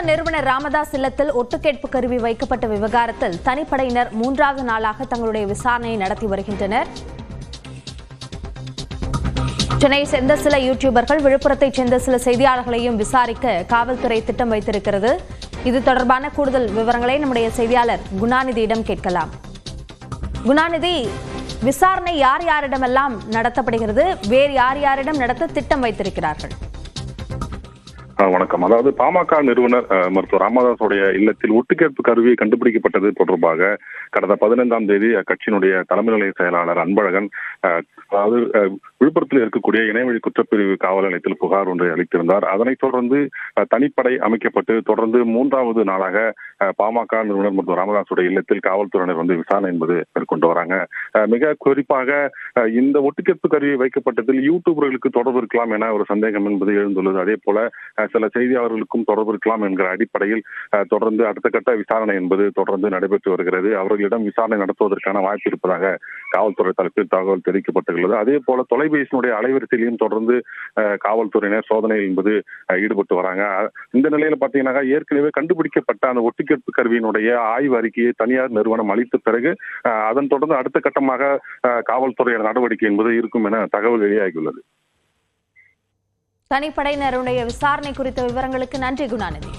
நிறுவனர் ராமதாஸ் இல்லத்தில் ஒட்டுக்கேட்பு கருவி வைக்கப்பட்ட விவகாரத்தில் தனிப்படையினர் 3வது நாளாக தங்களுடைய விசாரணையை நடத்தி வருகின்றனர். சென்னையை சேர்ந்த சில யூடியூபர்கள், விழுப்புரத்தைச் சேர்ந்த சில செய்தியாளர்களையும் விசாரிக்க காவல்துறை திட்டம் வைத்திருக்கிறது. இது தொடர்பான கூடுதல் விவரங்களை நம்முடைய செய்தியாளர் குணாநிதியிடம் கேட்கலாம். குணாநிதி, விசாரணை யார் யாரிடமெல்லாம் நடத்தப்படுகிறது, வேறு யார் யாரிடம் நடத்த திட்டம் வைத்திருக்கிறார்கள்? வணக்கம். அதாவது பாமக நிறுவனர் மருத்துவர் ராமதாஸுடைய இல்லத்தில் ஒட்டுக்கேட்பு கருவி கண்டுபிடிக்கப்பட்டது தொடர்பாக கடந்த 15ஆம் தேதி அக்கட்சியினுடைய தலைமை நிலைய செயலாளர் அன்பழகன் அதாவது விழுப்புரத்தில் இருக்கக்கூடிய இணையவழி குற்றப்பிரிவு காவல் நிலையத்தில் புகார் ஒன்றை அளித்திருந்தார். அதனைத் தொடர்ந்து தனிப்படை அமைக்கப்பட்டு தொடர்ந்து 3வது நாளாக பாமக நிறுவனர் மருத்துவர் ராமதாஸுடைய இல்லத்தில் காவல்துறையினர் விசாரணை என்பது மேற்கொண்டு வராங்க. மிக குறிப்பாக இந்த ஒட்டுக்கேட்பு கருவி வைக்கப்பட்டதில் யூடியூபர்களுக்கு தொடர்பு இருக்கலாம் என ஒரு சந்தேகம் என்பது எழுந்துள்ளது. அதே போல சில செய்தியாளர்களுக்கும் தொடர்பு இருக்கலாம் என்கிற அடிப்படையில் தொடர்ந்து அடுத்த கட்ட விசாரணை என்பது தொடர்ந்து நடைபெற்று வருகிறது. அவர்களிடம் விசாரணை நடத்துவதற்கான வாய்ப்பு இருப்பதாக காவல்துறை தரப்பில் தகவல் தெரிவிக்கப்பட்டுள்ளது. அதே போல தொலைபேசியினுடைய அலைவரிசையிலையும் தொடர்ந்து காவல்துறையினர் சோதனை என்பது ஈடுபட்டு வராங்க. இந்த நிலையில பாத்தீங்கன்னா ஏற்கனவே கண்டுபிடிக்கப்பட்ட அந்த ஒட்டுக்கேட்பு கருவியினுடைய ஆய்வு அறிக்கையை தனியார் நிறுவனம் அளித்த பிறகு அதன் தொடர்ந்து அடுத்த கட்டமாக காவல்துறையின் நடவடிக்கை என்பது இருக்கும் என தகவல் வெளியாகியுள்ளது. தனிப்படையினருடைய விசாரணை குறித்த விவரங்களுக்கு நன்றி குணாநிதி.